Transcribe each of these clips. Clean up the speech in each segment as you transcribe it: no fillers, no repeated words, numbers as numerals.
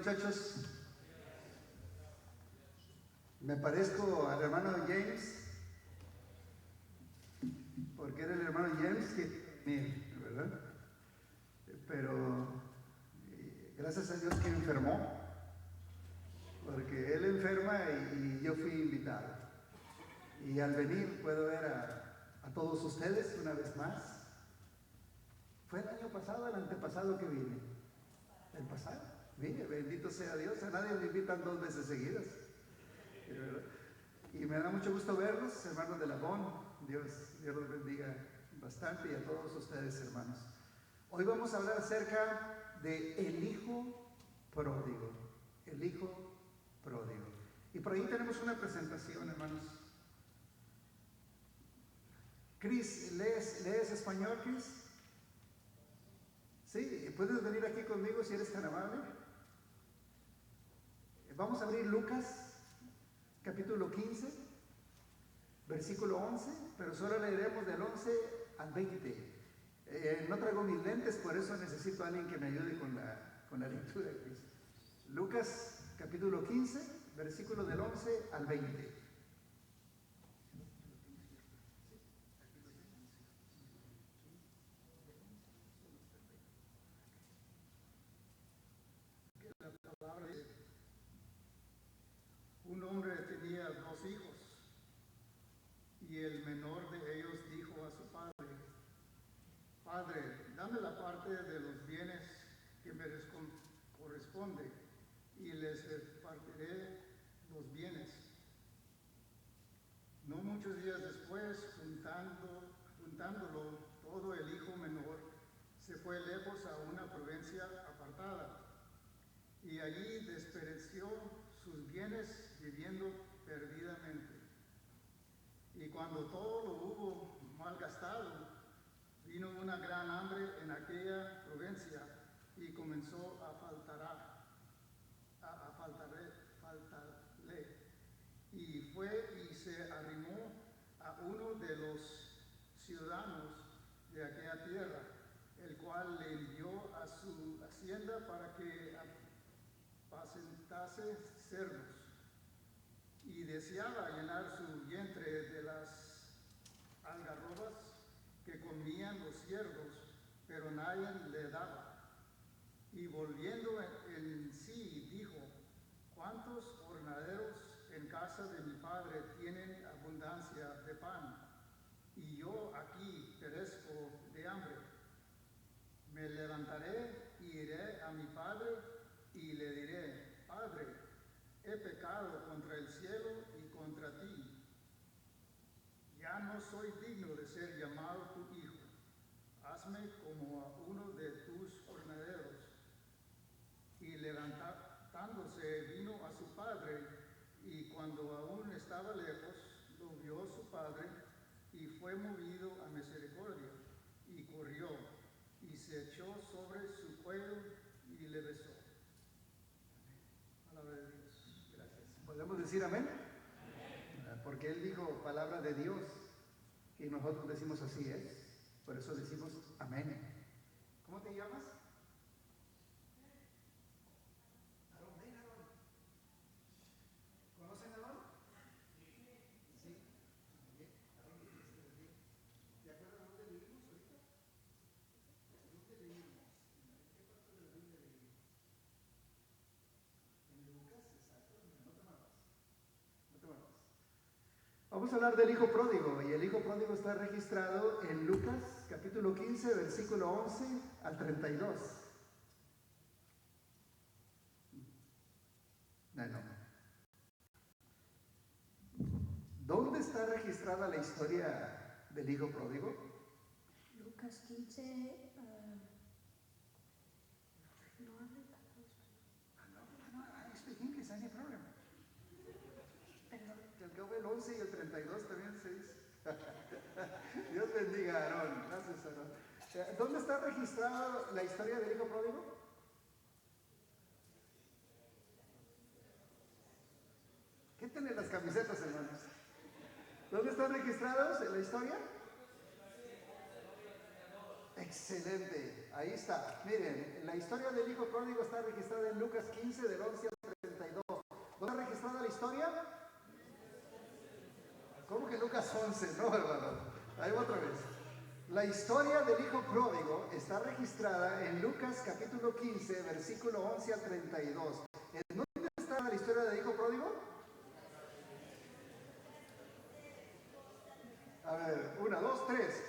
muchachos? Me parezco al hermano James, porque era el hermano James que, ¿verdad? Pero gracias a Dios que enfermó, porque él enferma y yo fui invitado. Y al venir puedo ver a todos ustedes una vez más. Fue el año pasado, el antepasado que vine. El pasado, vine, bendito sea Dios. A nadie le invitan 2 veces seguidas. Y me da mucho gusto verlos, hermanos de Labón. Dios los bendiga bastante, y a todos ustedes, hermanos. Hoy vamos a hablar acerca de el hijo pródigo. El hijo pródigo. Y por ahí tenemos una presentación, hermanos. Cris, ¿lees español, Cris? Sí, puedes venir aquí conmigo si eres tan amable. Vamos a abrir Lucas, capítulo 15, versículo 11, pero solo leeremos del 11 al 20. No traigo mis lentes, por eso necesito a alguien que me ayude con la lectura. Lucas, capítulo 15, versículo del 11 al 20. Un hombre tenía 2 hijos, y el menor de ellos dijo a su padre: Padre, dame la parte de los bienes que me corresponde, y les repartiré los bienes. No muchos días después, juntándolo todo, el hijo menor se fue lejos a una provincia apartada, y allí desperdició sus bienes viviendo perdidamente. Y cuando todo lo hubo malgastado, vino una gran hambre en aquella provincia, y comenzó a faltarle. Y fue y se arrimó a uno de los ciudadanos de aquella tierra, el cual le envió a su hacienda para que apacentase cerdos. Y deseaba llenar su vientre de las algarrobas que comían los ciervos, pero nadie le daba. Y volviendo en sí, dijo: ¿Cuántos hornaderos en casa de mi padre tienen abundancia de pan, y yo aquí perezco de hambre? Me levantaré y iré a mi padre y le diré: Padre, he pecado contra el cielo y contra ti. Ya no soy digno de ser llamado tu hijo. Hazme como a uno de tus hornaderos. Y levantándose vino a su padre, y cuando aún estaba lejos, lo vio su padre, y fue movido a misericordia, y corrió, y se echó sobre su cuello, y le besó. Palabra de Dios. Gracias. ¿Podemos decir amén? Porque él dijo palabra de Dios, y nosotros decimos así es. Por eso decimos amén. ¿Cómo te llamas? Aarón, ven, Aarón. ¿Conocen a Aarón? Sí. Bien. Aarón, ¿te acuerdas dónde vivimos ahorita? ¿Dónde vivimos? ¿En qué parte de la Biblia vivimos? En Lucas, exacto. No te matas. No te matas. Vamos a hablar del hijo pródigo, y el hijo pródigo está registrado en Lucas, capítulo 15, versículo 11 al 32. No. ¿Dónde está registrada la historia del hijo pródigo? Lucas 15, I speak English, no hay problema. perdón. Que al cabo el 11 y el 32 también se dice. Dios bendiga a Aarón. Gracias, Aarón. ¿Dónde está registrada la historia del hijo pródigo? ¿Qué tienen las camisetas, hermanos? ¿Dónde están registrados en la historia? Excelente, ahí está. Miren, la historia del hijo pródigo está registrada en Lucas 15, del 11 al 32. ¿Dónde está registrada la historia? ¿Cómo que Lucas 11? No, hermano. Ahí va otra vez. La historia del hijo pródigo está registrada en Lucas capítulo 15, versículo 11 al 32. ¿En dónde está la historia del hijo pródigo? A ver, 1, 2, 3.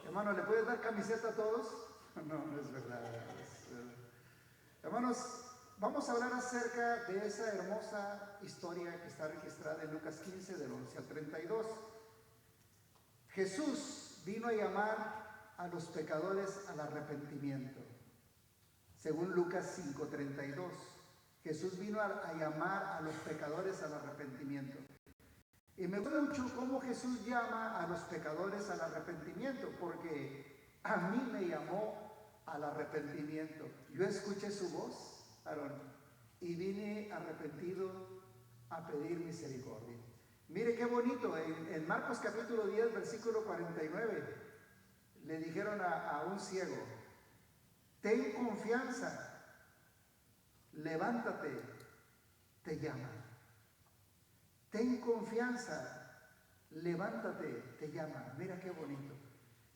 Hermano, ¿le puedes dar camiseta a todos? No, no es verdad. Hermanos, vamos a hablar acerca de esa hermosa historia que está registrada en Lucas 15, del 11 al 32. Jesús vino a llamar a los pecadores al arrepentimiento. Según Lucas 5:32, Jesús vino a llamar a los pecadores al arrepentimiento. Y me gusta mucho cómo Jesús llama a los pecadores al arrepentimiento, porque a mí me llamó al arrepentimiento. Yo escuché su voz, Aarón, y vine arrepentido a pedir misericordia. Mire qué bonito, en Marcos capítulo 10, versículo 49, le dijeron a un ciego: ten confianza, levántate, te llama. Ten confianza, levántate, te llama. Mira qué bonito.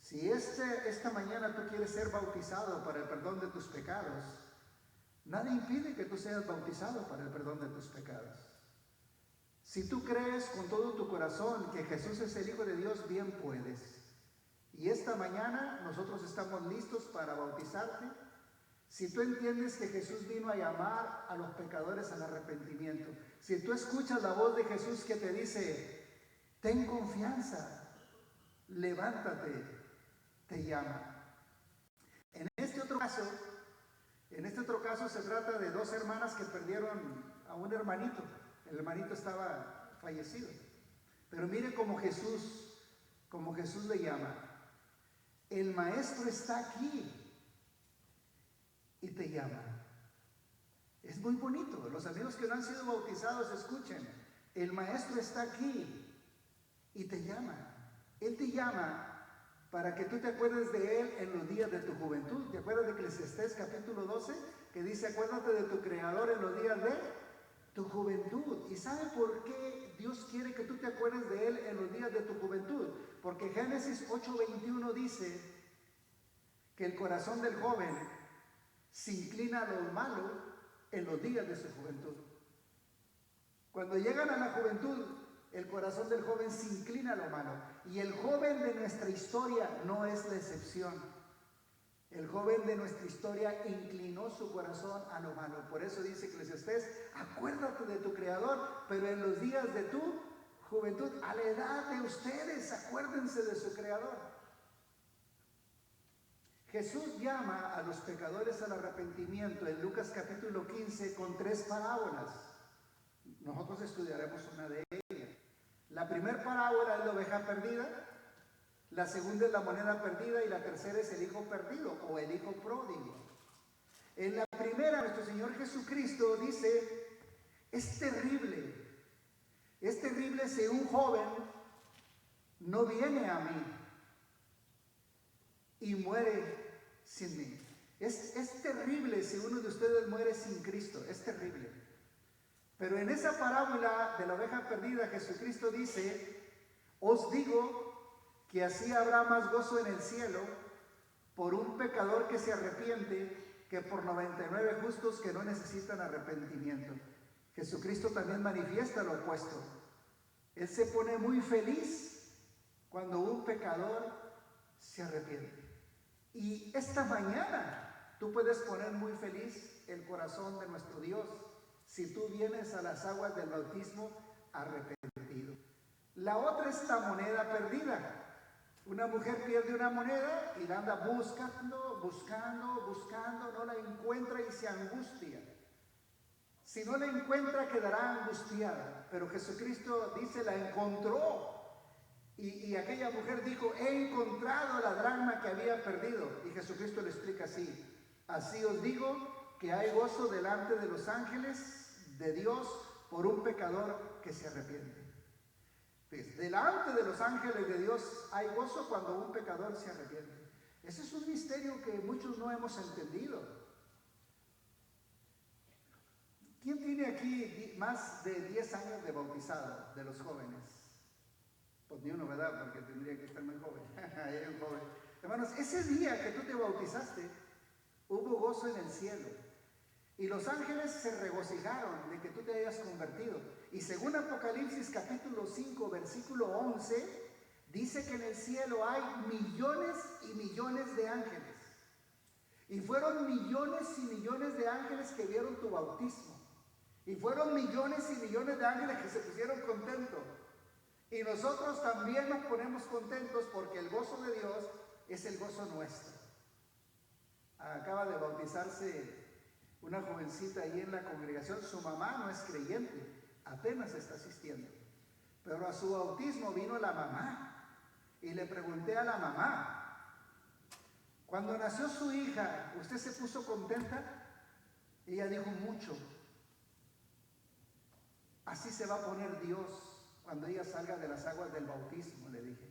Si esta mañana tú quieres ser bautizado para el perdón de tus pecados, nada impide que tú seas bautizado para el perdón de tus pecados. Si tú crees con todo tu corazón que Jesús es el Hijo de Dios, bien puedes. Y esta mañana nosotros estamos listos para bautizarte. Si tú entiendes que Jesús vino a llamar a los pecadores al arrepentimiento, si tú escuchas la voz de Jesús que te dice: ten confianza, levántate, te llama. En este otro caso se trata de dos hermanas que perdieron a un hermanito. El hermanito estaba fallecido. Pero mire cómo Jesús le llama: el maestro está aquí y te llama. Es muy bonito. Los amigos que no han sido bautizados, escuchen: el maestro está aquí y te llama. Él te llama para que tú te acuerdes de él en los días de tu juventud. ¿Te acuerdas de Eclesiastés capítulo 12? Que dice: acuérdate de tu Creador en los días de tu juventud. ¿Y sabe por qué Dios quiere que tú te acuerdes de él en los días de tu juventud? Porque Génesis 8:21 dice que el corazón del joven se inclina a lo malo en los días de su juventud. Cuando llegan a la juventud, el corazón del joven se inclina a lo malo. Y el joven de nuestra historia no es la excepción. El joven de nuestra historia inclinó su corazón a lo malo. Por eso dice Eclesiastés: acuérdate de tu Creador, pero en los días de tu juventud, a la edad de ustedes, acuérdense de su Creador. Jesús llama a los pecadores al arrepentimiento en Lucas capítulo 15 con 3 parábolas. Nosotros estudiaremos una de ellas. La primera parábola es la oveja perdida, la segunda es la moneda perdida y la tercera es el hijo perdido o el hijo pródigo. En la primera, nuestro Señor Jesucristo dice: es terrible si un joven no viene a mí y muere sin mí. Es terrible si uno de ustedes muere sin Cristo, es terrible. Pero en esa parábola de la oveja perdida, Jesucristo dice: os digo que así habrá más gozo en el cielo por un pecador que se arrepiente que por 99 justos que no necesitan arrepentimiento. Jesucristo también manifiesta lo opuesto. Él se pone muy feliz cuando un pecador se arrepiente. Y esta mañana tú puedes poner muy feliz el corazón de nuestro Dios si tú vienes a las aguas del bautismo arrepentido. La otra es la moneda perdida. Una mujer pierde una moneda y la anda buscando, no la encuentra y se angustia. Si no la encuentra, quedará angustiada. Pero Jesucristo dice: la encontró. Y aquella mujer dijo: he encontrado la dracma que había perdido. Y Jesucristo le explica así: así os digo que hay gozo delante de los ángeles de Dios por un pecador que se arrepiente. Fíjese, delante de los ángeles de Dios hay gozo cuando un pecador se arrepiente. Ese es un misterio que muchos no hemos entendido. ¿Quién tiene aquí más de 10 años de bautizado de los jóvenes? Pues ni uno, ¿verdad? Porque tendría que estar muy joven. Hay un joven. Hermanos, ese día que tú te bautizaste, hubo gozo en el cielo. Y los ángeles se regocijaron de que tú te hayas convertido. Y según Apocalipsis capítulo 5, versículo 11, dice que en el cielo hay millones y millones de ángeles. Y fueron millones y millones de ángeles que vieron tu bautismo. Y fueron millones y millones de ángeles que se pusieron contentos. Y nosotros también nos ponemos contentos porque el gozo de Dios es el gozo nuestro. Acaba de bautizarse una jovencita ahí en la congregación. Su mamá no es creyente, apenas está asistiendo. Pero a su bautismo vino la mamá. Y le pregunté a la mamá, cuando nació su hija, ¿usted se puso contenta? Ella dijo, mucho. Así se va a poner Dios cuando ella salga de las aguas del bautismo, le dije.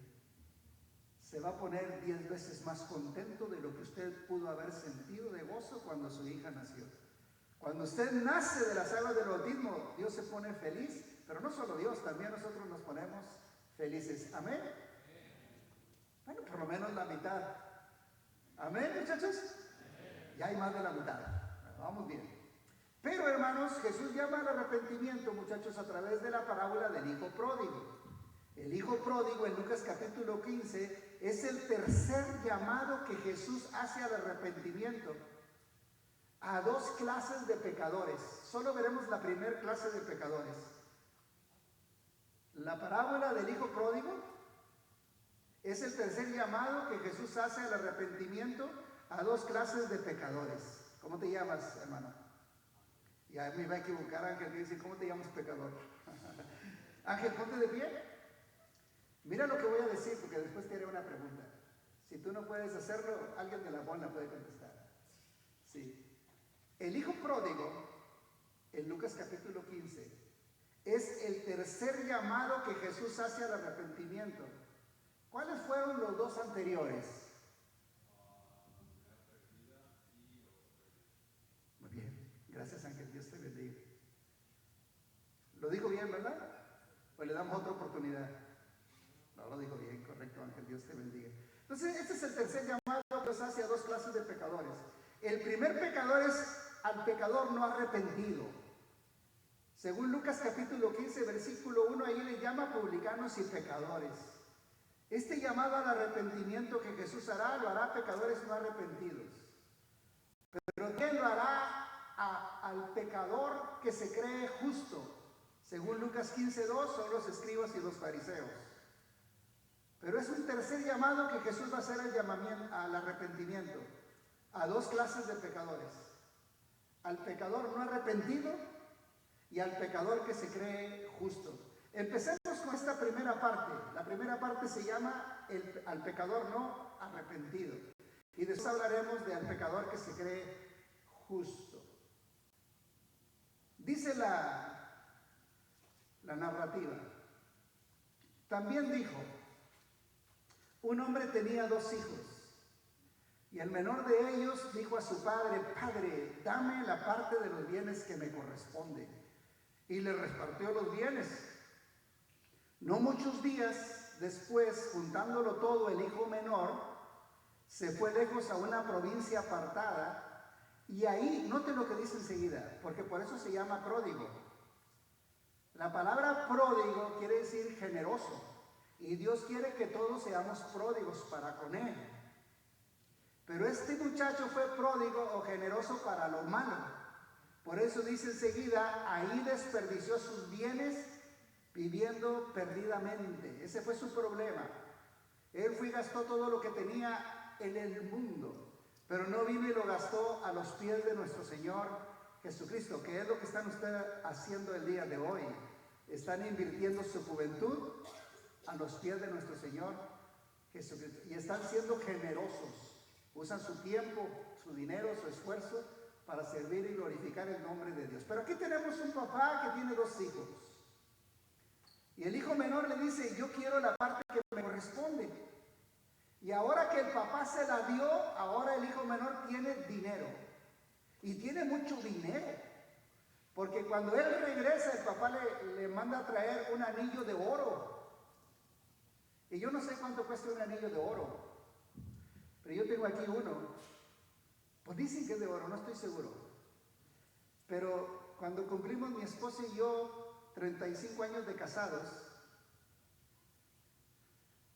Se va a poner 10 veces más contento de lo que usted pudo haber sentido de gozo cuando su hija nació. Cuando usted nace de las aguas del bautismo, Dios se pone feliz, pero no solo Dios, también nosotros nos ponemos felices. ¿Amén? Bueno, por lo menos la mitad. ¿Amén, muchachos? Ya hay más de la mitad. Vamos bien. Pero, hermanos, Jesús llama al arrepentimiento, muchachos, a través de la parábola del hijo pródigo. El hijo pródigo en Lucas capítulo 15 es el tercer llamado que Jesús hace al arrepentimiento a dos clases de pecadores. Solo veremos la primera clase de pecadores. La parábola del hijo pródigo es el tercer llamado que Jesús hace al arrepentimiento a dos clases de pecadores. ¿Cómo te llamas, hermano? Ya me iba a equivocar, Ángel, que dice, ¿cómo te llamas, pecador? Ángel, ponte de pie. Mira lo que voy a decir, porque después te haré una pregunta. Si tú no puedes hacerlo, alguien de la bola puede contestar. Sí. El hijo pródigo, en Lucas capítulo 15, es el tercer llamado que Jesús hace al arrepentimiento. ¿Cuáles fueron los dos anteriores? Muy bien, gracias Ángel, Dios te bendiga. ¿Lo dijo bien, verdad? ¿O le damos otra oportunidad? No, lo dijo bien, correcto Ángel, Dios te bendiga. Entonces, este es el tercer llamado que Dios hace a dos clases de pecadores. El primer pecador es al pecador no arrepentido. Según Lucas capítulo 15, versículo 1, ahí le llama publicanos y pecadores. Este llamado al arrepentimiento que Jesús hará, lo hará a pecadores no arrepentidos. Pero ¿quién lo hará al pecador que se cree justo? Según Lucas 15:2, son los escribas y los fariseos. Pero es un tercer llamado que Jesús va a hacer al arrepentimiento a dos clases de pecadores: al pecador no arrepentido y al pecador que se cree justo. Empecemos con esta primera parte. La primera parte se llama al pecador no arrepentido. Y después hablaremos del pecador que se cree justo. Dice la narrativa. También dijo, un hombre tenía 2 hijos. Y el menor de ellos dijo a su padre, Padre, dame la parte de los bienes que me corresponde. Y le repartió los bienes. No muchos días después, juntándolo todo, el hijo menor se fue lejos a una provincia apartada. Y ahí, note lo que dice enseguida, porque por eso se llama pródigo. La palabra pródigo quiere decir generoso. Y Dios quiere que todos seamos pródigos para con Él. Pero este muchacho fue pródigo o generoso para lo malo. Por eso dice enseguida, ahí desperdició sus bienes viviendo perdidamente. Ese fue su problema. Él fue y gastó todo lo que tenía en el mundo, pero no vino y lo gastó a los pies de nuestro Señor Jesucristo, que es lo que están ustedes haciendo el día de hoy. Están invirtiendo su juventud a los pies de nuestro Señor Jesucristo y están siendo generosos. Usan su tiempo, su dinero, su esfuerzo para servir y glorificar el nombre de Dios. Pero aquí tenemos un papá que tiene 2 hijos. Y el hijo menor le dice, yo quiero la parte que me corresponde. Y ahora que el papá se la dio, ahora el hijo menor tiene dinero. Y tiene mucho dinero. Porque cuando él regresa, el papá le manda a traer un anillo de oro. Y yo no sé cuánto cuesta un anillo de oro. Pero yo tengo aquí uno. Pues dicen que es de oro, no estoy seguro. Pero cuando cumplimos mi esposa y yo 35 años de casados,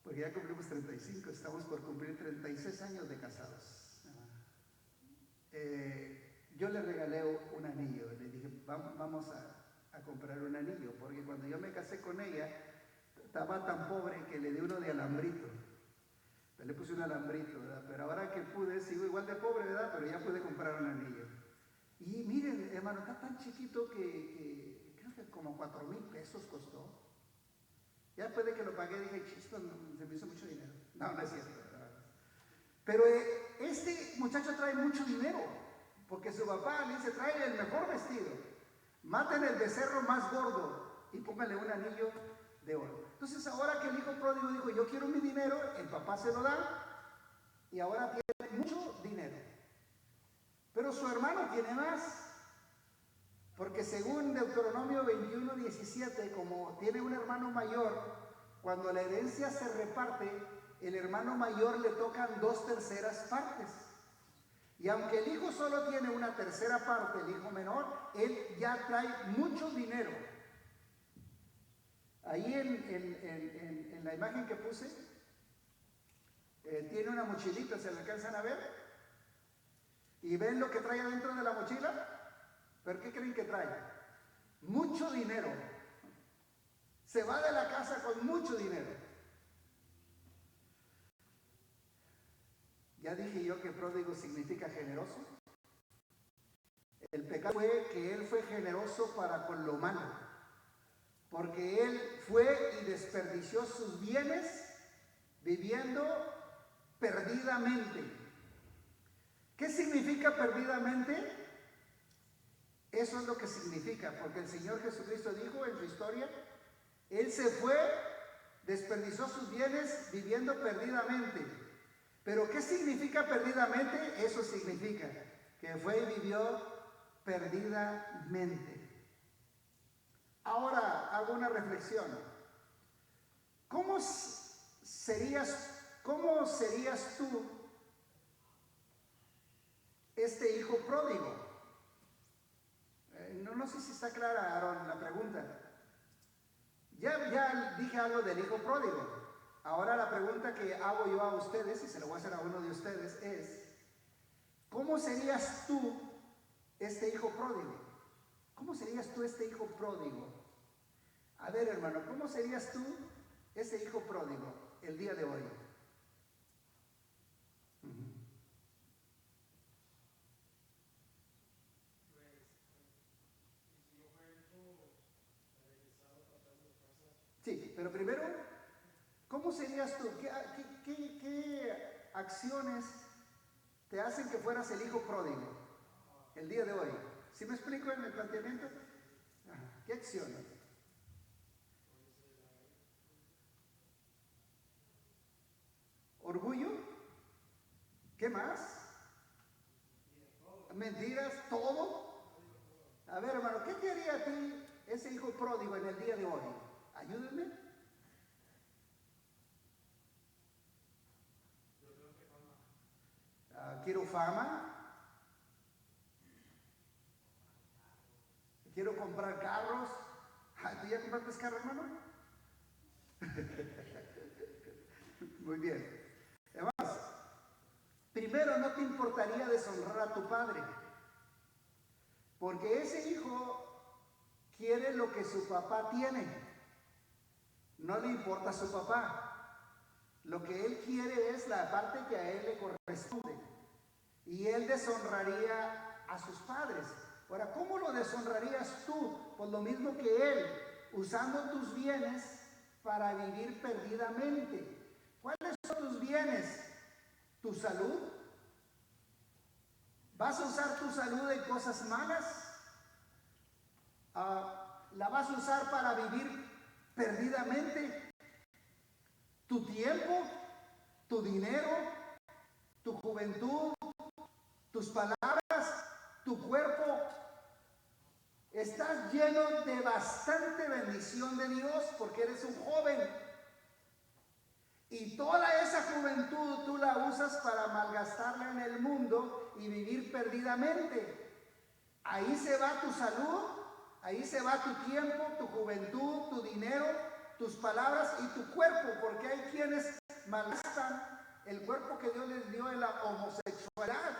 porque ya cumplimos 35, estamos por cumplir 36 años de casados. Yo le regalé un anillo, le dije, vamos a comprar un anillo, porque cuando yo me casé con ella, estaba tan pobre que le di uno de alambrito. Le puse un alambrito, ¿verdad? Pero ahora que pude, sigo igual de pobre, ¿verdad? Pero ya pude comprar un anillo. Y miren, hermano, está tan chiquito que creo que como 4,000 pesos costó. Ya después de que lo pagué dije, esto se me hizo mucho dinero. No, no es cierto, ¿verdad? Pero este muchacho trae mucho dinero, porque su papá le dice, trae el mejor vestido, maten el becerro más gordo y póngale un anillo de oro. Entonces ahora que el hijo pródigo dijo, yo quiero mi dinero, el papá se lo da y ahora tiene mucho dinero. Pero su hermano tiene más, porque según Deuteronomio 21:17, como tiene un hermano mayor, cuando la herencia se reparte, el hermano mayor le tocan 2/3 partes. Y aunque el hijo solo tiene 1/3 parte, el hijo menor, él ya trae mucho dinero. Ahí en la imagen que puse, tiene una mochilita, ¿se la alcanzan a ver? ¿Y ven lo que trae adentro de la mochila? ¿Pero qué creen que trae? Mucho dinero. Se va de la casa con mucho dinero. Ya dije yo que pródigo significa generoso. El pecado fue que él fue generoso para con lo malo, porque él fue y desperdició sus bienes viviendo perdidamente. ¿Qué significa perdidamente? Eso es lo que significa, porque el Señor Jesucristo dijo en su historia, Él se fue, desperdició sus bienes viviendo perdidamente. Pero ¿qué significa perdidamente? Eso significa que fue y vivió perdidamente. Ahora hago una reflexión. ¿Cómo serías tú este hijo pródigo? No sé si está clara, Aarón, la pregunta. Ya dije algo del hijo pródigo. Ahora la pregunta que hago yo a ustedes, y se lo voy a hacer a uno de ustedes, es: ¿cómo serías tú este hijo pródigo? ¿Cómo serías tú este hijo pródigo? A ver, hermano, ¿cómo serías tú ese hijo pródigo el día de hoy? Sí, pero primero, ¿cómo serías tú? ¿Qué acciones te hacen que fueras el hijo pródigo el día de hoy? ¿Sí me explico en el planteamiento? ¿Qué acciones? ¿Orgullo? ¿Qué más? ¿Mentiras? ¿Todo? A ver, hermano, ¿qué te haría a ti ese hijo pródigo en el día de hoy? Ayúdenme. Quiero fama. Quiero comprar carros. ¿Tú ya compraste carro, hermano? Muy bien. Además, primero, no te importaría deshonrar a tu padre, porque ese hijo quiere lo que su papá tiene. No le importa a su papá. Lo que él quiere es la parte que a él le corresponde. Y él deshonraría a sus padres. Ahora, ¿cómo lo deshonrarías tú? Pues lo mismo que él, usando tus bienes para vivir perdidamente. ¿Cuáles son tus bienes? ¿Tu salud? ¿Vas a usar tu salud en cosas malas? ¿La vas a usar para vivir perdidamente tu tiempo, tu dinero, tu juventud, tus palabras, tu cuerpo. Estás lleno de bastante bendición de Dios porque eres un joven. Y toda esa juventud tú la usas para malgastarla en el mundo y vivir perdidamente. Ahí se va tu salud, ahí se va tu tiempo, tu juventud, tu dinero, tus palabras y tu cuerpo, porque hay quienes malgastan el cuerpo que Dios les dio en la homosexualidad,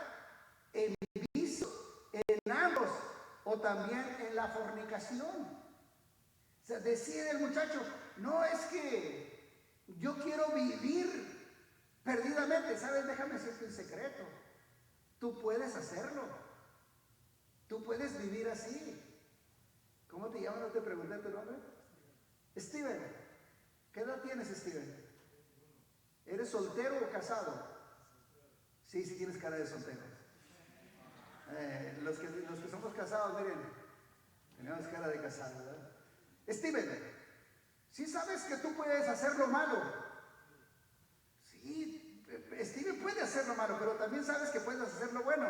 en el vicio, en ambos, o también en la fornicación. O sea, decide el muchacho, no es que yo quiero vivir perdidamente. ¿Sabes? Déjame decirte un secreto. Tú puedes hacerlo. Tú puedes vivir así. ¿Cómo te llamas? ¿No te pregunté tu nombre? Steven. ¿Qué edad tienes, Steven? ¿Eres soltero o casado? Sí, sí tienes cara de soltero. Los que somos casados, miren, tenemos cara de casado, ¿verdad? Steven, ¿sí sabes que tú puedes hacer lo malo? Sí, Steven puede hacer lo malo, pero también sabes que puedes hacer lo bueno.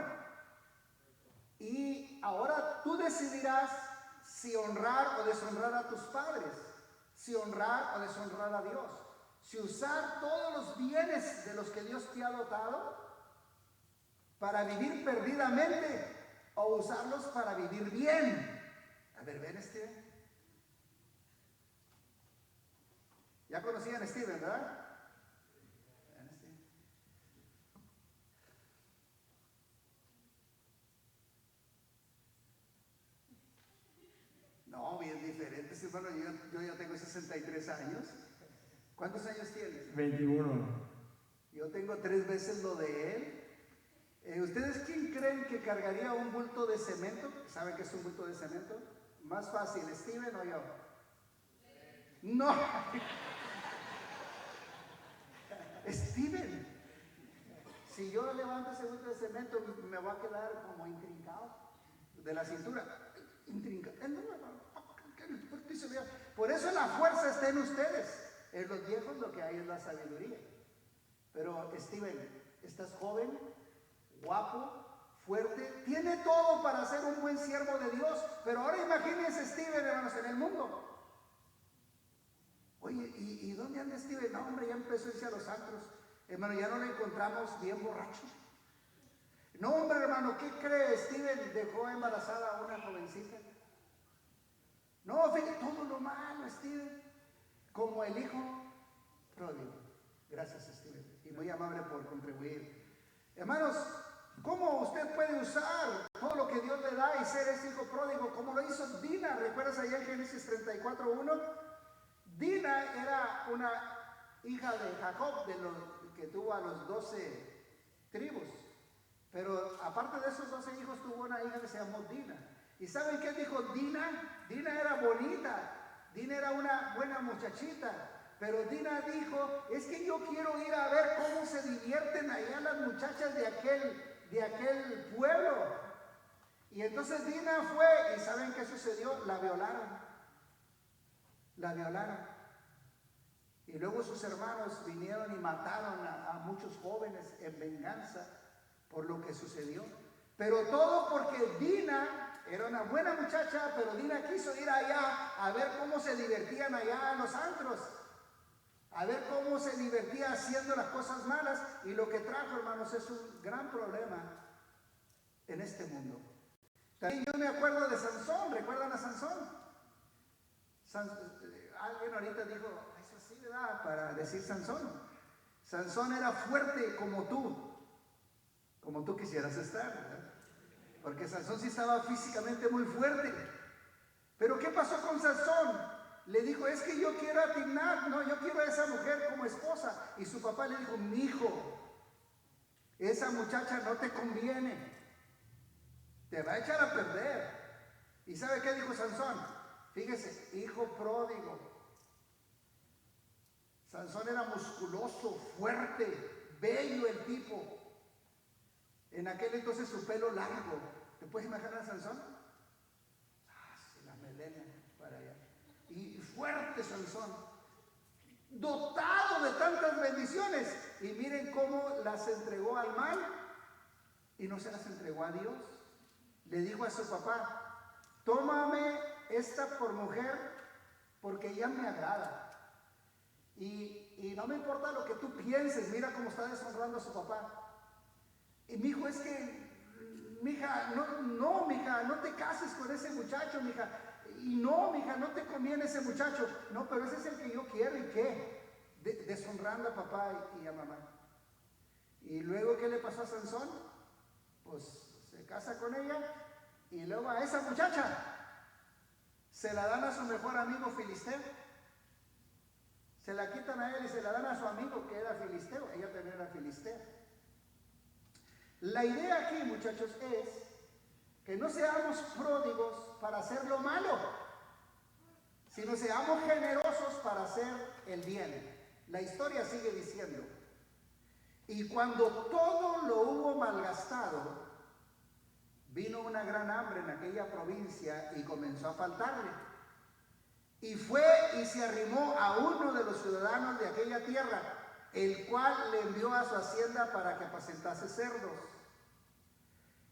Y ahora tú decidirás si honrar o deshonrar a tus padres, si honrar o deshonrar a Dios, si usar todos los bienes de los que Dios te ha dotado para vivir perdidamente o usarlos para vivir bien. A ver, ven, Steven. Ya conocían a Steven, ¿verdad? Ven, Steven. No, bien diferentes, hermano. Yo ya tengo 63 años. ¿Cuántos años tienes? 21. Yo tengo 3 veces lo de él. ¿Ustedes quién creen que cargaría un bulto de cemento? ¿Saben qué es un bulto de cemento? Más fácil, ¿Steven o yo? No. Steven. Si yo levanto ese bulto de cemento, me va a quedar como intrincado de la cintura. Intrincado. Por eso la fuerza está en ustedes. En los viejos lo que hay es la sabiduría. Pero Steven, estás joven, guapo, fuerte, tiene todo para ser un buen siervo de Dios. Pero ahora imagínense Steven, hermanos, en el mundo. Oye, ¿y dónde anda Steven? No, hombre, ya empezó a irse a los antros. Hermano, ya no lo encontramos bien borracho. No, hombre, hermano, ¿qué cree? Steven dejó embarazada a una jovencita. No, fíjate, todo lo malo, Steven. Como el hijo pródigo. Gracias, Steven. Y muy amable por contribuir. Hermanos, ¿cómo usted puede usar todo lo que Dios le da y ser ese hijo pródigo? Como lo hizo Dina. ¿Recuerdas allá en Génesis 34:1? Dina era una hija de Jacob, que tuvo a los 12 tribus. Pero aparte de esos 12 hijos, tuvo una hija que se llamó Dina. ¿Y saben qué dijo Dina? Dina era bonita. Dina era una buena muchachita. Pero Dina dijo, es que yo quiero ir a ver cómo se divierten allá las muchachas de aquel pueblo. Y entonces Dina fue, y ¿saben qué sucedió? La violaron. La violaron. Y luego sus hermanos vinieron y mataron a muchos jóvenes en venganza por lo que sucedió. Pero todo porque Dina era una buena muchacha, pero Dina quiso ir allá a ver cómo se divertían allá en los antros. A ver cómo se divertía haciendo las cosas malas. Y lo que trajo, hermanos, es un gran problema en este mundo. También yo me acuerdo de Sansón. ¿Recuerdan a Sansón? Alguien ahorita dijo, eso sí, ¿verdad? Para decir Sansón. Sansón era fuerte como tú quisieras estar, ¿verdad? Porque Sansón sí estaba físicamente muy fuerte. Pero ¿qué pasó con Sansón? Le dijo, es que yo quiero a Timnat, no, yo quiero a esa mujer como esposa. Y su papá le dijo, mi hijo, esa muchacha no te conviene, te va a echar a perder. ¿Y sabe qué dijo Sansón? Fíjese, hijo pródigo. Sansón era musculoso, fuerte, bello el tipo. En aquel entonces su pelo largo. ¿Te puedes imaginar a Sansón? Ah, sí, la melena para allá. Y fuerte Sansón, dotado de tantas bendiciones, y miren cómo las entregó al mal y no se las entregó a Dios. Le dijo a su papá: tómame esta por mujer porque ella me agrada. Y no me importa lo que tú pienses, mira cómo está deshonrando a su papá. Y mi hijo, es que, mija, mija, no te cases con ese muchacho, mija. Y no, mija, no te conviene ese muchacho. No, pero ese es el que yo quiero. ¿Y qué? Deshonrando a papá y a mamá. Y luego, ¿qué le pasó a Sansón? Pues se casa con ella y luego a esa muchacha se la dan a su mejor amigo filisteo. Se la quitan a él y se la dan a su amigo que era filisteo. Ella también era filistea. La idea aquí, muchachos, es que no seamos pródigos para hacer lo malo, sino seamos generosos para hacer el bien. La historia sigue diciendo: y cuando todo lo hubo malgastado, vino una gran hambre en aquella provincia y comenzó a faltarle. Y fue y se arrimó a uno de los ciudadanos de aquella tierra, el cual le envió a su hacienda para que apacentase cerdos.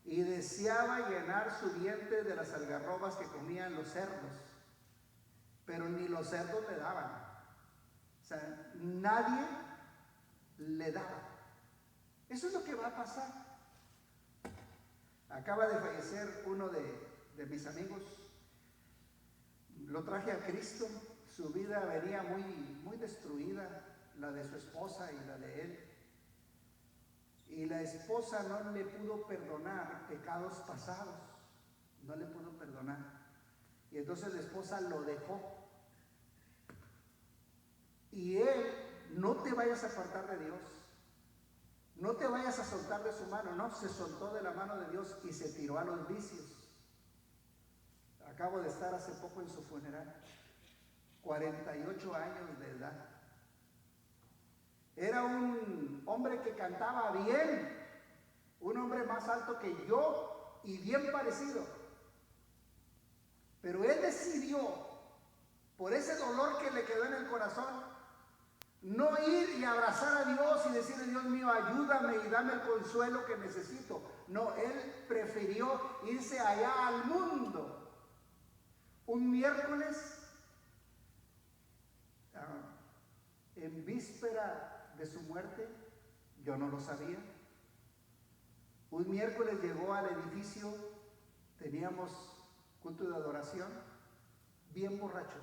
Y deseaba llenar su vientre de las algarrobas que comían los cerdos, pero ni los cerdos le daban. O sea, nadie le daba. Eso es lo que va a pasar. Acaba de fallecer uno de mis amigos. Lo traje a Cristo. Su vida venía muy destruida, la de su esposa y la de él. Y la esposa no le pudo perdonar pecados pasados. No le pudo perdonar. Y entonces la esposa lo dejó. Y él: no te vayas a apartar de Dios. No te vayas a soltar de su mano. No, se soltó de la mano de Dios y se tiró a los vicios. Acabo de estar hace poco en su funeral. 48 años de edad. Era un hombre que cantaba bien, un hombre más alto que yo y bien parecido. Pero él decidió, por ese dolor que le quedó en el corazón, no ir y abrazar a Dios y decirle: Dios mío, ayúdame y dame el consuelo que necesito. No, él prefirió irse allá al mundo. Un miércoles, en víspera de su muerte, yo no lo sabía. Un miércoles llegó al edificio, teníamos culto de adoración, bien borracho.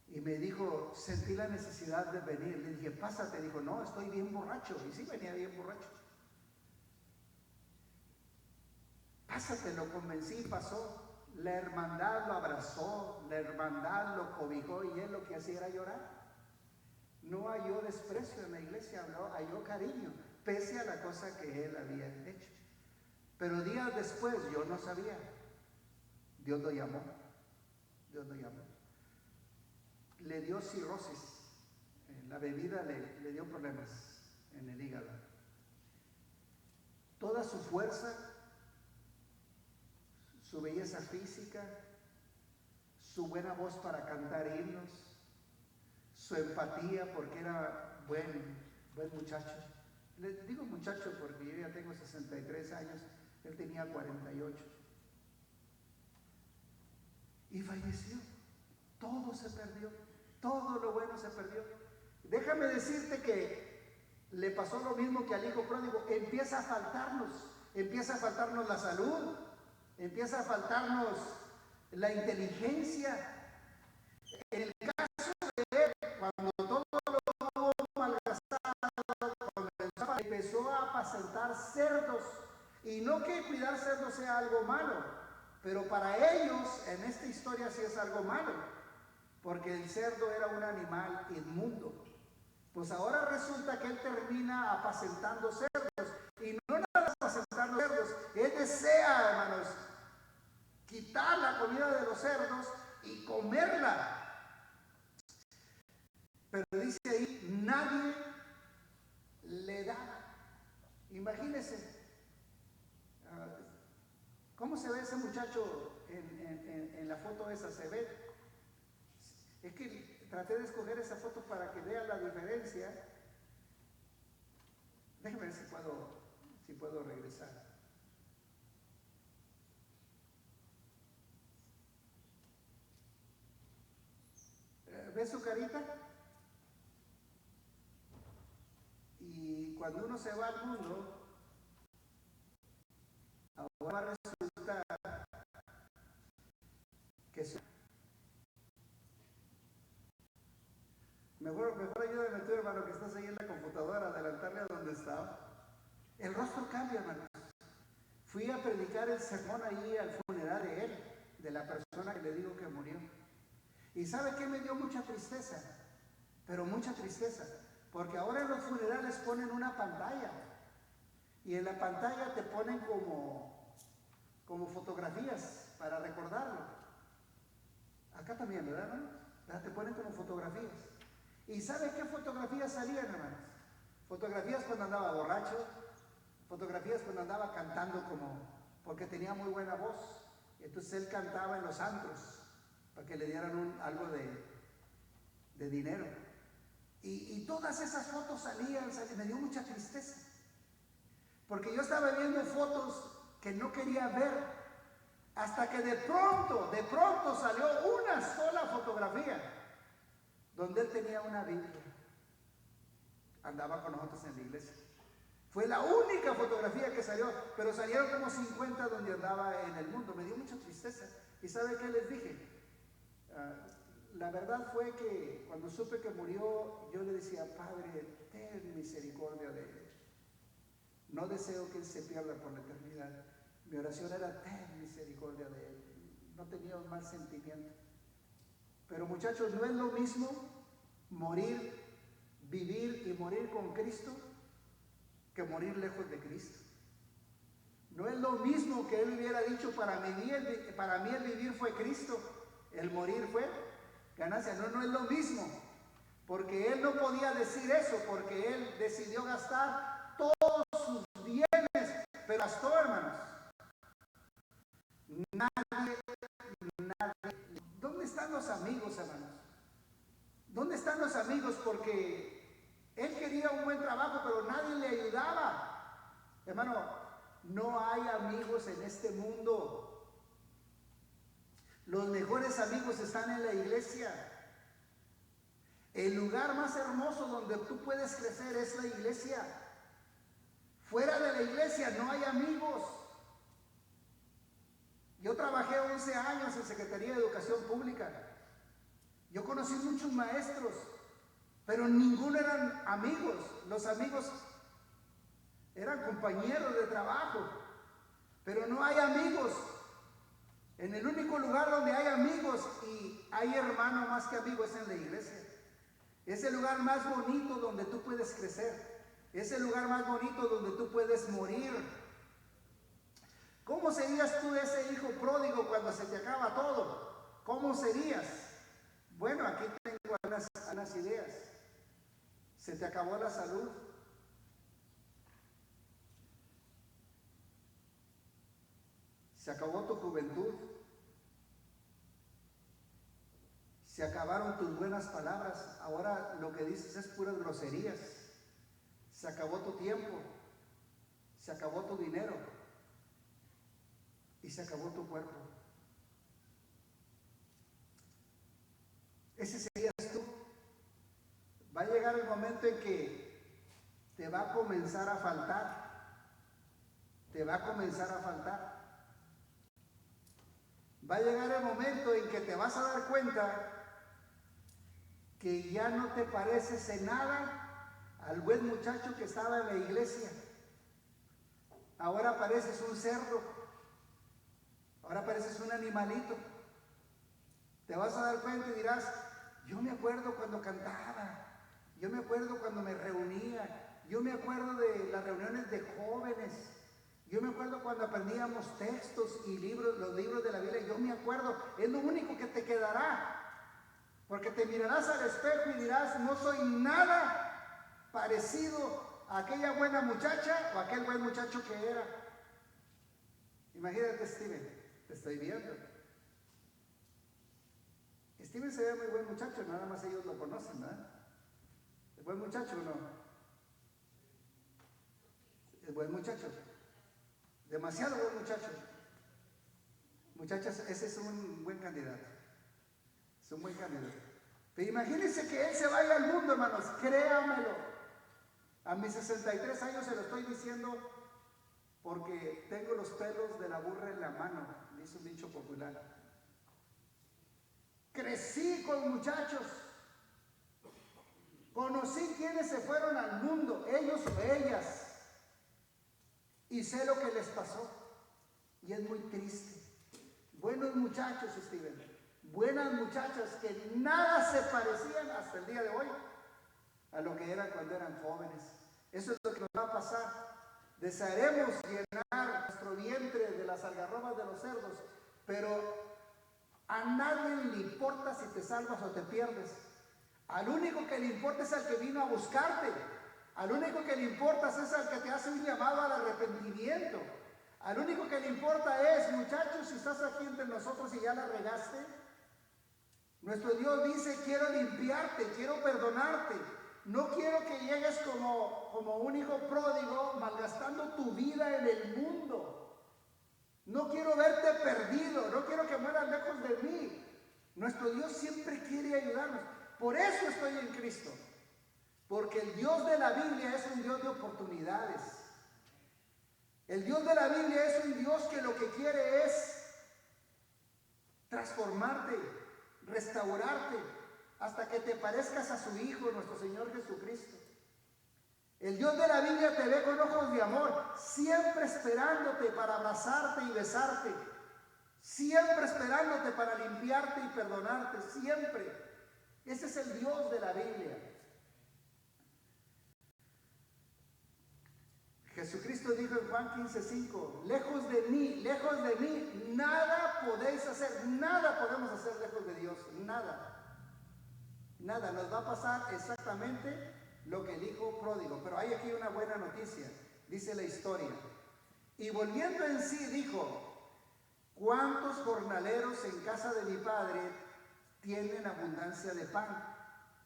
Y me dijo: sentí la necesidad de venir. Le dije: pásate. Dijo: no, estoy bien borracho. Y sí, venía bien borracho. Pásate. Lo convencí, pasó. La hermandad lo abrazó, la hermandad lo cobijó, y él lo que hacía era llorar. No halló desprecio en la iglesia, halló cariño, pese a la cosa que él había hecho. Pero días después, yo no sabía, Dios lo llamó. Dios lo llamó. Le dio cirrosis, la bebida le dio problemas en el hígado. Toda su fuerza, su belleza física, su buena voz para cantar himnos, su empatía, porque era buen muchacho. Le digo muchacho porque yo ya tengo 63 años, él tenía 48. Y falleció. Todo se perdió, todo lo bueno se perdió. Déjame decirte que le pasó lo mismo que al hijo pródigo. Empieza a faltarnos la salud, empieza a faltarnos la inteligencia. En el caso de él, cuando todo lo hubo malgastado, empezó a apacentar cerdos. Y no que cuidar cerdos sea algo malo, pero para ellos en esta historia sí es algo malo, porque el cerdo era un animal inmundo. Pues ahora resulta que él termina apacentando cerdos, y no nada apacentando cerdos, él desea, hermanos, quitar la comida de los cerdos y comerla. Pero dice ahí: nadie le da. Imagínense, ¿cómo se ve ese muchacho en la foto esa? Se ve Es que traté de escoger esa foto para que vean la diferencia. Déjenme ver si puedo regresar. ¿Ves su carita? Y cuando uno se va al mundo, ahora resulta que mejor ayúdame tú, hermano, que estás ahí en la computadora, adelantarle a donde estaba. El rostro cambia, hermano. Fui a predicar el sermón allí al funeral de él, de la persona que le digo que murió. ¿Y sabe qué? Me dio mucha tristeza, pero mucha tristeza, porque ahora en los funerales ponen una pantalla, y en la pantalla te ponen como fotografías para recordarlo. Acá también, ¿verdad, hermano? Te ponen como fotografías. ¿Y sabe qué fotografías salían, hermanos? Fotografías cuando andaba borracho, fotografías cuando andaba cantando porque tenía muy buena voz. Entonces él cantaba en los antros para que le dieran algo de dinero. Y todas esas fotos salían, me dio mucha tristeza. Porque yo estaba viendo fotos que no quería ver, hasta que de pronto salió una sola fotografía donde él tenía una Biblia. Andaba con nosotros en la iglesia. Fue la única fotografía que salió, pero salieron como 50 donde andaba en el mundo. Me dio mucha tristeza. ¿Y sabe qué les dije? La verdad fue que cuando supe que murió, yo le decía: Padre, ten misericordia de él. No deseo que él se pierda por la eternidad. Mi oración era: ten misericordia de él. No tenía un mal sentimiento. Pero muchachos, no es lo mismo vivir y morir con Cristo que morir lejos de Cristo. No es lo mismo que él hubiera dicho: para mí el vivir fue Cristo, el morir fue ganancia. No es lo mismo, porque él no podía decir eso, porque él decidió gastar todos sus bienes, pero gastó, hermanos. Nadie. ¿Dónde están los amigos, hermanos? ¿Dónde están los amigos? Porque él quería un buen trabajo, pero nadie le ayudaba. Hermano, no hay amigos en este mundo. Los mejores amigos están en la iglesia. El lugar más hermoso donde tú puedes crecer es la iglesia. Fuera de la iglesia no hay amigos. Yo trabajé 11 años en Secretaría de Educación Pública. Yo conocí muchos maestros, pero ninguno eran amigos. Los amigos eran compañeros de trabajo, pero no hay amigos. En el único lugar donde hay amigos y hay hermano más que amigos es en la iglesia. Es el lugar más bonito donde tú puedes crecer. Es el lugar más bonito donde tú puedes morir. ¿Cómo serías tú ese hijo pródigo cuando se te acaba todo? ¿Cómo serías? Bueno, aquí tengo unas ideas. Se te acabó la salud. Se acabó tu juventud. Se acabaron tus buenas palabras. Ahora lo que dices es puras groserías. Se acabó tu tiempo. Se acabó tu dinero. Y se acabó tu cuerpo. Ese serías tú. Va a llegar el momento en que te va a comenzar a faltar. Te va a comenzar a faltar. Va a llegar el momento en que te vas a dar cuenta que ya no te pareces en nada al buen muchacho que estaba en la iglesia. Ahora pareces un cerdo. Ahora pareces un animalito. Te vas a dar cuenta y dirás: yo me acuerdo cuando cantaba, yo me acuerdo cuando me reunía, yo me acuerdo de las reuniones de jóvenes, yo me acuerdo cuando aprendíamos textos y los libros de la Biblia. Yo me acuerdo. Es lo único que te quedará, porque te mirarás al espejo y dirás: no soy nada parecido a aquella buena muchacha o a aquel buen muchacho que era. Imagínate, Steven. Te estoy viendo. Steven se ve muy buen muchacho, nada más ellos lo conocen, ¿verdad? ¿Es buen muchacho o no? Es buen muchacho. Demasiado buen muchacho. Muchachas, ese es un buen candidato. Es un buen candidato. Pero imagínense que él se vaya al mundo, hermanos. Créamelo. A mis 63 años se lo estoy diciendo porque tengo los pelos de la burra en la mano, dice un dicho popular. Crecí con muchachos. Conocí quienes se fueron al mundo, ellos o ellas. Y sé lo que les pasó. Y es muy triste. Buenos muchachos, Steven. Buenas muchachas que nada se parecían hasta el día de hoy a lo que eran cuando eran jóvenes. Eso es lo que nos va a pasar. Desearemos llenar nuestro vientre de las algarrobas de los cerdos, pero a nadie le importa si te salvas o te pierdes. Al único que le importa es al que vino a buscarte. Al único que le importa es al que te hace un llamado al arrepentimiento. Al único que le importa es, muchachos, si estás aquí entre nosotros y ya la regaste, nuestro Dios dice, quiero limpiarte, quiero perdonarte. No quiero que llegues como un hijo pródigo malgastando tu vida en el mundo. No quiero verte perdido, no quiero que mueras lejos de mí. Nuestro Dios siempre quiere ayudarnos. Por eso estoy en Cristo. Porque el Dios de la Biblia es un Dios de oportunidades. El Dios de la Biblia es un Dios que lo que quiere es transformarte, restaurarte, hasta que te parezcas a su Hijo, nuestro Señor Jesucristo. El Dios de la Biblia te ve con ojos de amor, siempre esperándote para abrazarte y besarte, siempre esperándote para limpiarte y perdonarte, siempre. Ese es el Dios de la Biblia. Jesucristo dijo en Juan 15:5, lejos de mí, nada podéis hacer, nada podemos hacer lejos de Dios, nada. Nada, nos va a pasar exactamente lo que el hijo pródigo. Pero hay aquí una buena noticia, dice la historia. Y volviendo en sí dijo, ¿cuántos jornaleros en casa de mi padre tienen abundancia de pan?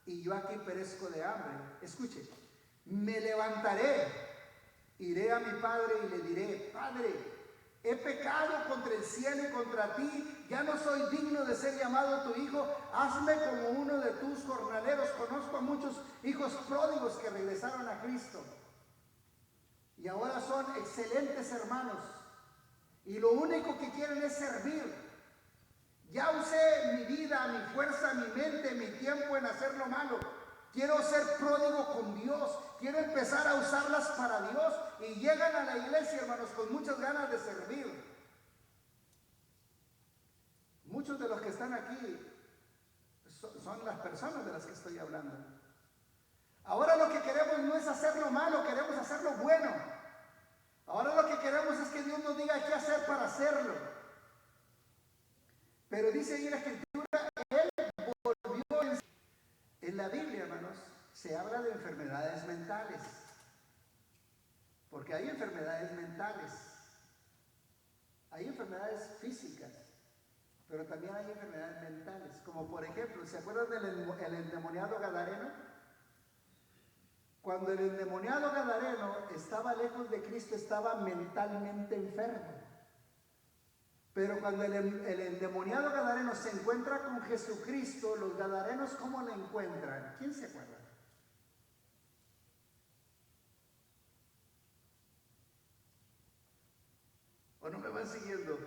Y yo aquí perezco de hambre. Escuche, me levantaré, iré a mi padre y le diré, Padre, he pecado contra el cielo y contra ti, ya no soy digno de ser llamado tu hijo, hazme como uno de tus jornaleros. Conozco a muchos hijos pródigos que regresaron a Cristo y ahora son excelentes hermanos y lo único que quieren es servir. Ya usé mi vida, mi fuerza, mi mente, mi tiempo en hacer lo malo. Quiero ser pródigo con Dios. Quiero empezar a usarlas para Dios. Y llegan a la iglesia, hermanos, con muchas ganas de servir. Muchos de los que están aquí son las personas de las que estoy hablando. Ahora lo que queremos no es hacer lo malo, queremos hacer lo bueno. Ahora lo que queremos es que Dios nos diga qué hacer para hacerlo. Pero dice ahí la Escritura, Él volvió en la Biblia, hermanos, se habla de enfermedades mentales. Porque hay enfermedades mentales. Hay enfermedades físicas, pero también hay enfermedades mentales. Como por ejemplo, ¿se acuerdan del endemoniado gadareno? Cuando el endemoniado gadareno estaba lejos de Cristo, estaba mentalmente enfermo. Pero cuando el endemoniado gadareno se encuentra con Jesucristo, los gadarenos, ¿cómo le encuentran? ¿Quién se acuerda? ¿O no me van siguiendo?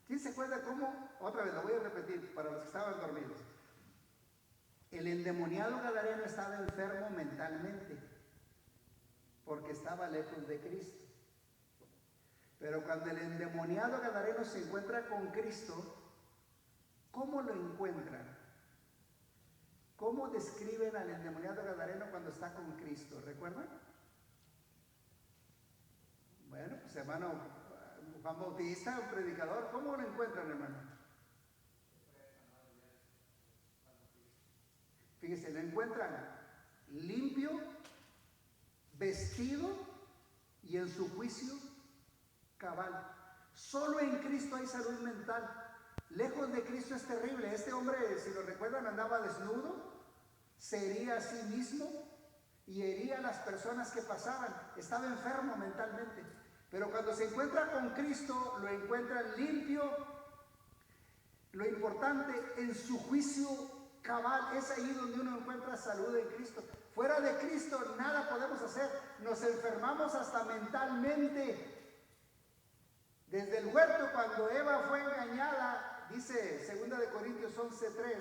¿Quién se acuerda cómo? Otra vez, lo voy a repetir para los que estaban dormidos. El endemoniado gadareno estaba enfermo mentalmente porque estaba lejos de Cristo. Pero cuando el endemoniado gadareno se encuentra con Cristo, ¿cómo lo encuentran? ¿Cómo describen al endemoniado gadareno cuando está con Cristo? ¿Recuerdan? Bueno, pues hermano Juan Bautista, un predicador, ¿cómo lo encuentran, hermano? Fíjense, lo encuentran limpio, vestido y en su juicio cabal. Solo en Cristo hay salud mental. lejos de Cristo es terrible. Este hombre, si lo recuerdan, andaba desnudo, se hería a sí mismo y hería a las personas que pasaban. Estaba enfermo mentalmente. Pero cuando se encuentra con Cristo, lo encuentra limpio. Lo importante, en su juicio cabal, es ahí donde uno encuentra salud en Cristo. Fuera de Cristo nada podemos hacer. Nos enfermamos hasta mentalmente. Desde el huerto, cuando Eva fue engañada, dice 2 Corintios 11:3,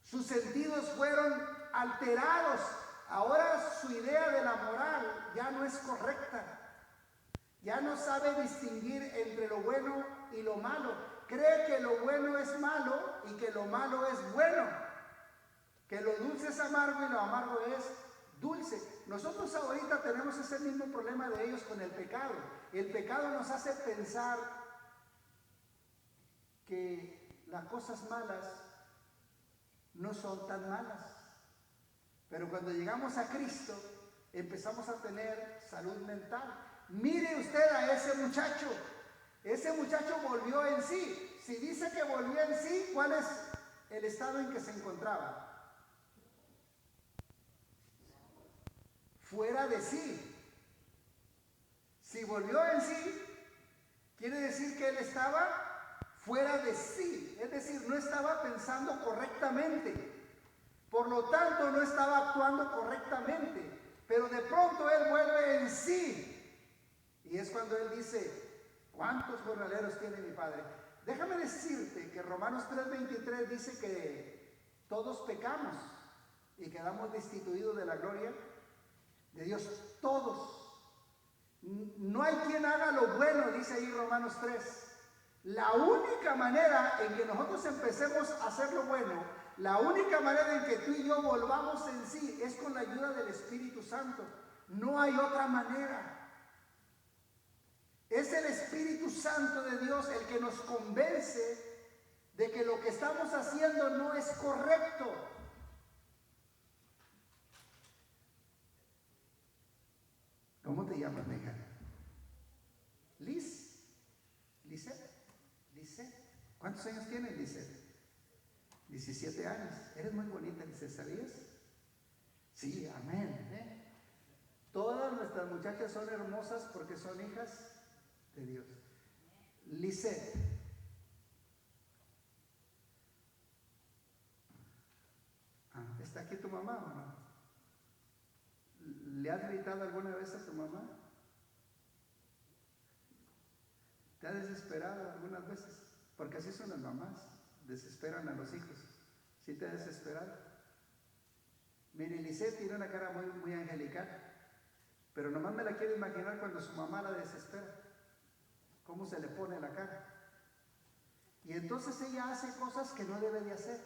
sus sentidos fueron alterados. Ahora su idea de la moral ya no es correcta. Ya no sabe distinguir entre lo bueno y lo malo. Cree que lo bueno es malo y que lo malo es bueno. Que lo dulce es amargo y lo amargo es dulce. Nosotros ahorita tenemos ese mismo problema de ellos con el pecado. El pecado nos hace pensar que las cosas malas no son tan malas. Pero cuando llegamos a Cristo, empezamos a tener salud mental. Mire usted a ese muchacho. Ese muchacho volvió en sí. Si dice que volvió en sí, ¿cuál es el estado en que se encontraba? Fuera de sí. Si volvió en sí, quiere decir que él estaba fuera de sí. Es decir, no estaba pensando correctamente. Por lo tanto, no estaba actuando correctamente. Pero de pronto él vuelve en sí. Y es cuando él dice, ¿cuántos jornaleros tiene mi padre? Déjame decirte que Romanos 3:23 dice que todos pecamos y quedamos destituidos de la gloria de Dios. Todos. No hay quien haga lo bueno, dice ahí Romanos 3. La única manera en que nosotros empecemos a hacer lo bueno, la única manera en que tú y yo volvamos en sí es con la ayuda del Espíritu Santo. No hay otra manera. Es el Espíritu Santo de Dios el que nos convence de que lo que estamos haciendo no es correcto. ¿Cómo te llamas, mija? Liz. Lisette. ¿Cuántos años tienes, Lisette? 17 años. Eres muy bonita, Lisette, ¿sabías? Sí, amén. Todas nuestras muchachas son hermosas porque son hijas de Dios. Lisette. ¿Está aquí tu mamá o no? ¿Le has gritado alguna vez a tu mamá? ¿Te ha desesperado algunas veces? Porque así son las mamás, desesperan a los hijos. ¿Sí te ha desesperado? Mire, Lisette tiene una cara muy angelical, pero nomás me la quiero imaginar cuando su mamá la desespera. Cómo se le pone la cara. Y entonces ella hace cosas que no debe de hacer.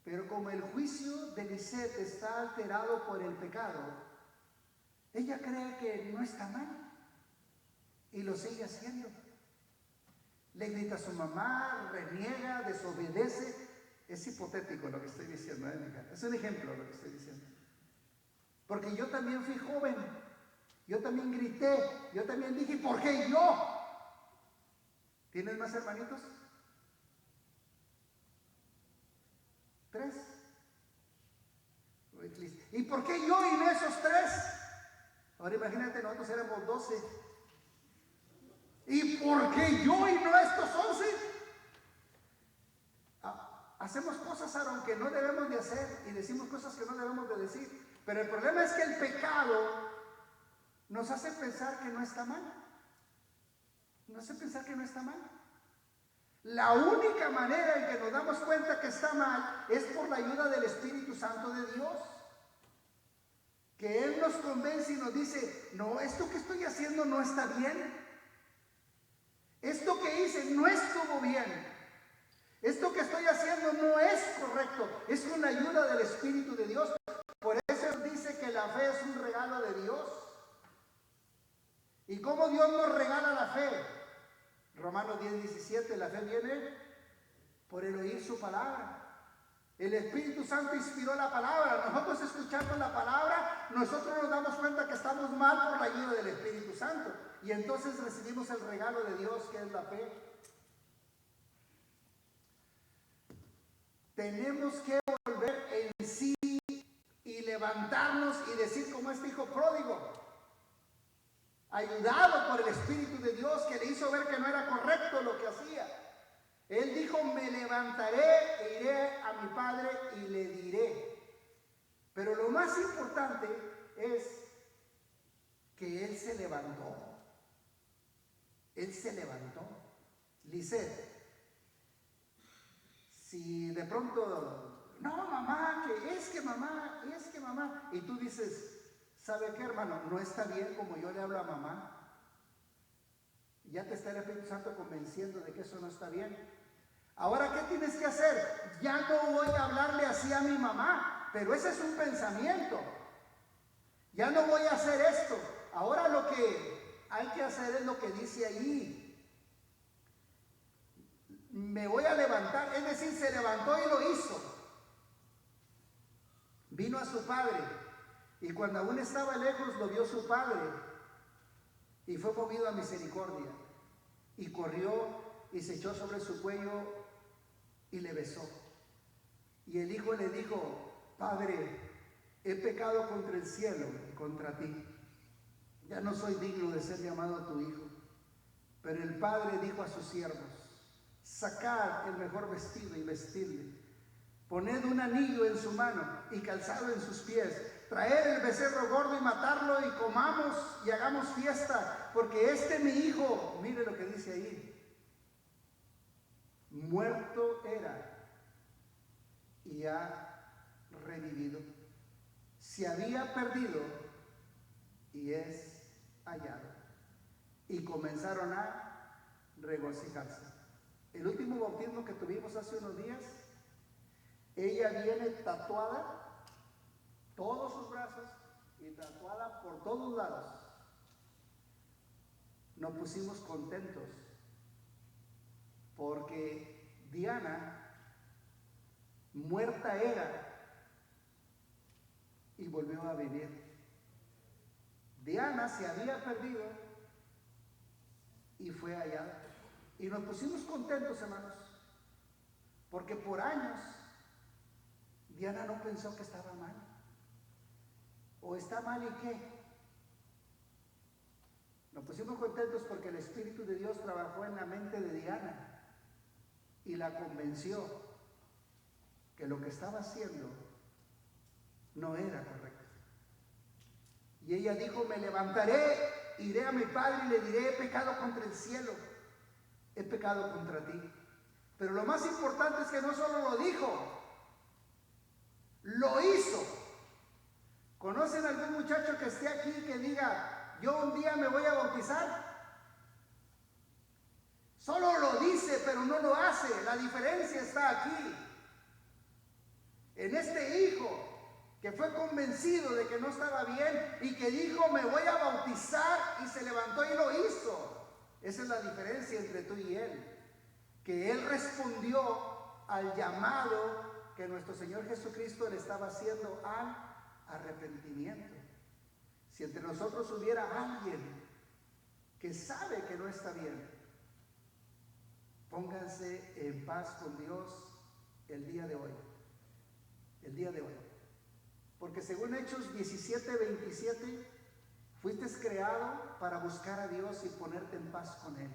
Pero como el juicio de Lisette está alterado por el pecado, ella cree que no está mal y lo sigue haciendo. Le grita a su mamá, reniega, desobedece. Es hipotético lo que estoy diciendo, mija. Es un ejemplo lo que estoy diciendo. Porque yo también fui joven, yo también grité, yo también dije, ¿por qué yo? ¿Tienes más hermanitos? 3. ¿Y por qué yo y no esos 3? Ahora imagínate, nosotros éramos 12. ¿Y por qué yo y no estos 11? Hacemos cosas, Aaron, que no debemos de hacer y decimos cosas que no debemos de decir. Pero el problema es que el pecado nos hace pensar que no está mal. Nos hace pensar que no está mal. La única manera en que nos damos cuenta que está mal es por la ayuda del Espíritu Santo de Dios. Que Él nos convence y nos dice, no, esto que estoy haciendo no está bien. Esto que hice no estuvo bien. Esto que estoy haciendo no es correcto. Es con la ayuda del Espíritu de Dios. Por eso Él dice que la fe es un regalo de Dios. ¿Y cómo Dios nos regala la fe? Romanos 10:17, la fe viene por el oír su palabra. El Espíritu Santo inspiró la palabra. Nosotros escuchando la palabra, nosotros nos damos cuenta que estamos mal por la ayuda del Espíritu Santo. Y entonces recibimos el regalo de Dios, que es la fe. tenemos que volver en sí y levantarnos y decir como este hijo pródigo, ayudado por el Espíritu de Dios que le hizo ver que no era correcto lo que hacía. Él dijo, me levantaré e iré a mi padre y le diré. Pero lo más importante es que él se levantó. Él se levantó. Lisette, si de pronto, no mamá, es que mamá, y tú dices, ¿sabe qué, hermano? No está bien como yo le hablo a mamá. Ya te está el Espíritu Santo convenciendo de que eso no está bien. Ahora, ¿qué tienes que hacer? Ya no voy a hablarle así a mi mamá, pero ese es un pensamiento. Ya no voy a hacer esto. Ahora lo que hay que hacer es lo que dice allí. Me voy a levantar, es decir, se levantó y lo hizo. Vino a su padre y cuando aún estaba lejos lo vio su padre y fue movido a misericordia y corrió y se echó sobre su cuello y le besó. Y el hijo le dijo, Padre, he pecado contra el cielo y contra ti. Ya no soy digno de ser llamado tu hijo. Pero el padre dijo a sus siervos, sacad el mejor vestido y vestidle. Poned un anillo en su mano y calzado en sus pies. Traed el becerro gordo y matarlo y comamos y hagamos fiesta, porque este mi hijo, mire lo que dice ahí, muerto era y ha revivido. Se había perdido y es hallado. Y comenzaron a regocijarse. El último bautismo que tuvimos hace unos días, ella viene tatuada, todos sus brazos y tatuada por todos lados. Nos pusimos contentos porque Diana, muerta era y volvió a vivir. Diana se había perdido y fue hallada. Y nos pusimos contentos, hermanos, porque por años Diana no pensó que estaba mal. ¿O está mal y qué? Nos pusimos contentos porque el Espíritu de Dios trabajó en la mente de Diana y la convenció que lo que estaba haciendo no era correcto. Y ella dijo, me levantaré, iré a mi padre y le diré, he pecado contra el cielo, he pecado contra ti. Pero lo más importante es que no solo lo dijo, lo hizo. ¿Conocen algún muchacho que esté aquí que diga, yo un día me voy a bautizar? Solo lo dice, pero no lo hace. La diferencia está aquí. En este hijo que fue convencido de que no estaba bien y que dijo, me voy a bautizar, y se levantó y lo hizo. Esa es la diferencia entre tú y él. Que él respondió al llamado que nuestro Señor Jesucristo le estaba haciendo al arrepentimiento. Si entre nosotros hubiera alguien que sabe que no está bien, pónganse en paz con Dios el día de hoy. El día de hoy. Porque según Hechos 17:27, fuiste creado para buscar a Dios y ponerte en paz con Él.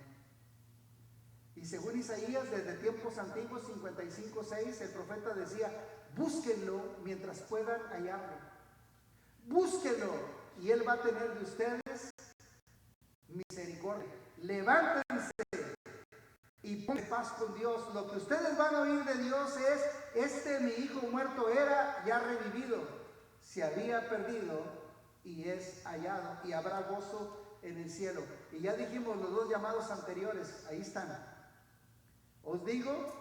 Y según Isaías, desde tiempos antiguos, 55:6, el profeta decía, búsquenlo mientras puedan hallarlo. Búsquenlo y Él va a tener de ustedes misericordia. Levántense y pongan paz con Dios. Lo que ustedes van a oír de Dios es, este mi hijo muerto era y ha revivido. Se había perdido y es hallado, y habrá gozo en el cielo. Y ya dijimos los dos llamados anteriores, ahí están. Os digo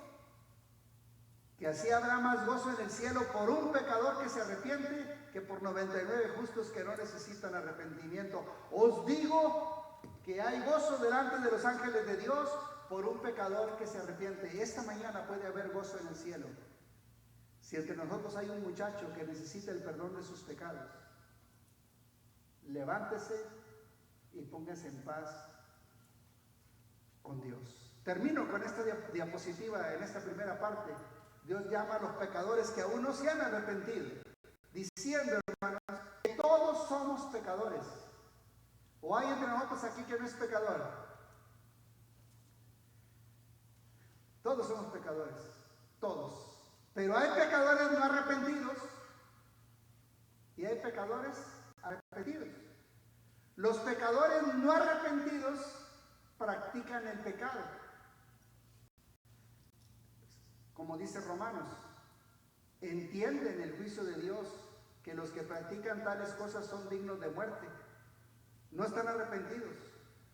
que así habrá más gozo en el cielo por un pecador que se arrepiente que por 99 justos que no necesitan arrepentimiento. Os digo que hay gozo delante de los ángeles de Dios por un pecador que se arrepiente. Esta mañana puede haber gozo en el cielo. Si entre nosotros hay un muchacho que necesita el perdón de sus pecados, levántese y póngase en paz con Dios. Termino con esta diapositiva en esta primera parte Dios llama a los pecadores que aún no se han arrepentido, diciendo, hermanos, que todos somos pecadores. ¿O hay entre nosotros aquí que no es pecador? Todos somos pecadores, todos. Pero hay pecadores no arrepentidos y hay pecadores arrepentidos. Los pecadores no arrepentidos practican el pecado. Como dice Romanos, entienden el juicio de Dios, que los que practican tales cosas son dignos de muerte. No están arrepentidos.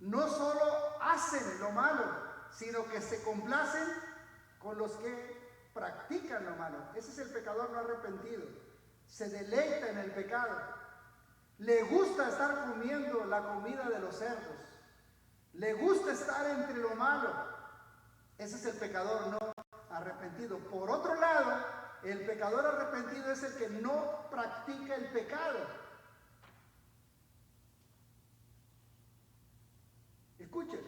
No solo hacen lo malo, sino que se complacen con los que practican lo malo. Ese es el pecador no arrepentido. Se deleita en el pecado. Le gusta estar comiendo la comida de los cerdos. Le gusta estar entre lo malo. Ese es el pecador no arrepentido. Por otro lado, el pecador arrepentido es el que no practica el pecado. Escuchen,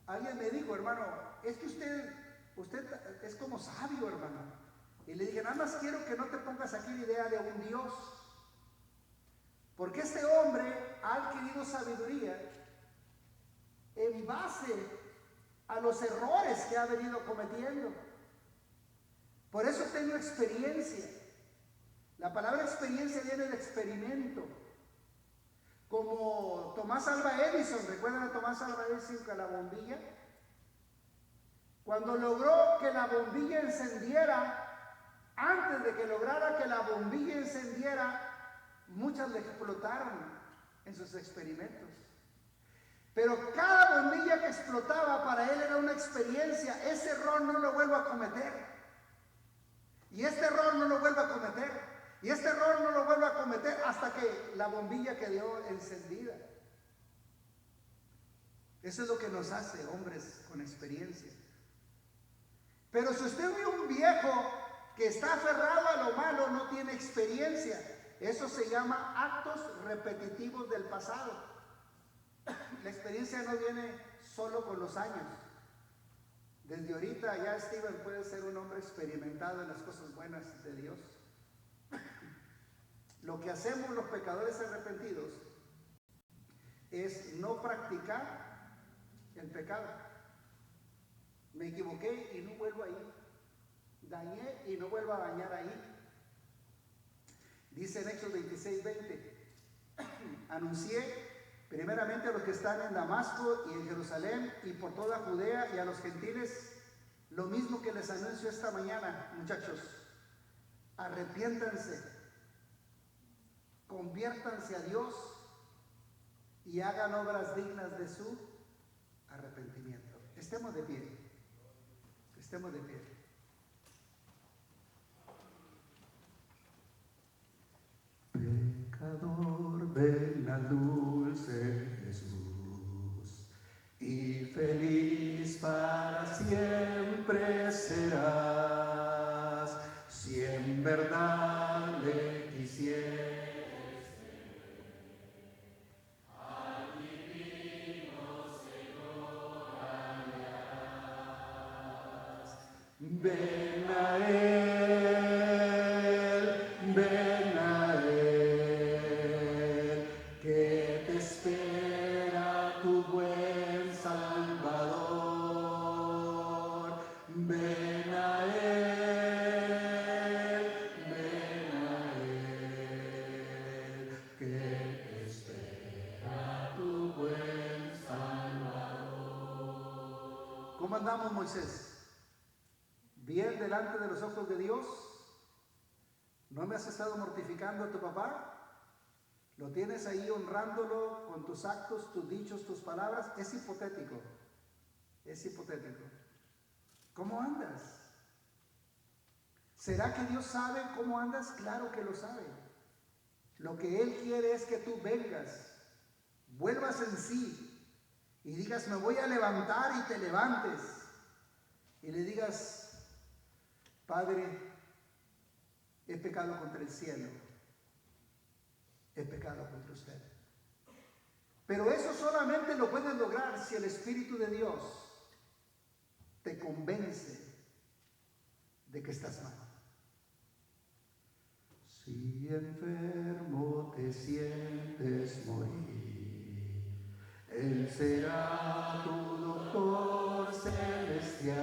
alguien me dijo, hermano, es que usted es como sabio, hermano. Y le dije, nada más quiero que no te pongas aquí la idea de un Dios. Porque este hombre ha adquirido sabiduría en base a los errores que ha venido cometiendo. Por eso tengo experiencia. La palabra experiencia viene de experimento. Como Tomás Alva Edison, ¿recuerdan a Tomás Alva Edison con la bombilla? Cuando logró que la bombilla encendiera, antes de que lograra que la bombilla encendiera, muchas le explotaron en sus experimentos. Pero cada bombilla que explotaba para él era una experiencia. Ese error no lo vuelvo a cometer. Y este error no lo vuelvo a cometer. Y este error no lo vuelvo a cometer hasta que la bombilla quedó encendida. Eso es lo que nos hace hombres con experiencia. Pero si usted ve un viejo que está aferrado a lo malo, no tiene experiencia. Eso se llama actos repetitivos del pasado. La experiencia no viene solo con los años. Desde ahorita ya Steven puede ser un hombre experimentado en las cosas buenas de Dios. Lo que hacemos los pecadores arrepentidos es no practicar el pecado. Me equivoqué y no vuelvo ahí. Dañé y no vuelvo a dañar ahí. Dice en Éxodo 26:20, anuncié primeramente a los que están en Damasco y en Jerusalén y por toda Judea y a los gentiles, lo mismo que les anuncio esta mañana, muchachos. Arrepiéntanse, conviértanse a Dios y hagan obras dignas de su arrepentimiento. Estemos de pie. Estemos de pie. Pecador, ven al dulce Jesús, y feliz para siempre serás, si en verdad le quisieras. Al divino Señor hallarás. Ven a Él, ven a Él, que te espera tu buen Salvador. Ven a Él, que te espera tu buen Salvador. ¿Cómo andamos, Moisés? ¿Bien delante de los ojos de Dios? ¿No me has estado mortificando a tu papá? ¿Lo tienes ahí honrándolo con tus actos, tus dichos, tus palabras? Es hipotético. Es hipotético. ¿Cómo andas? ¿Será que Dios sabe cómo andas? Claro que lo sabe. Lo que Él quiere es que tú vengas, vuelvas en sí y digas, me voy a levantar, y te levantes y le digas, Padre, he pecado contra el cielo, he pecado contra usted. Pero eso solamente lo puedes lograr si el Espíritu de Dios te convence de que estás mal. Si enfermo te sientes morir, Él será tu doctor celestial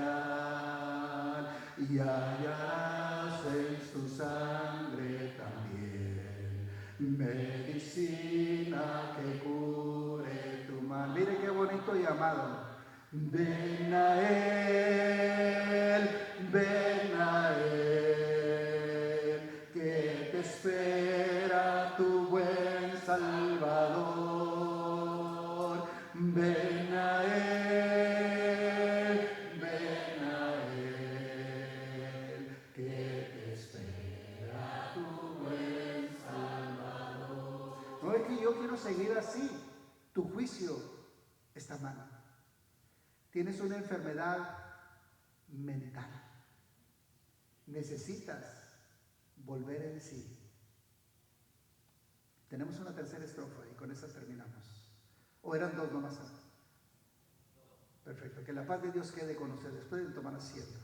y hallarás en su sangre también medicina que cure tu mal. Mire qué bonito llamado. Ven a Él, que te espera tu buen Salvador. Ven a Él, que te espera tu buen Salvador. No es que yo quiero seguir así. Tu juicio está mal. Tienes una enfermedad mental. Necesitas volver en sí. Tenemos una tercera estrofa y con esa terminamos. ¿O eran dos nomás? Perfecto. Que la paz de Dios quede con ustedes. Pueden tomar asiento.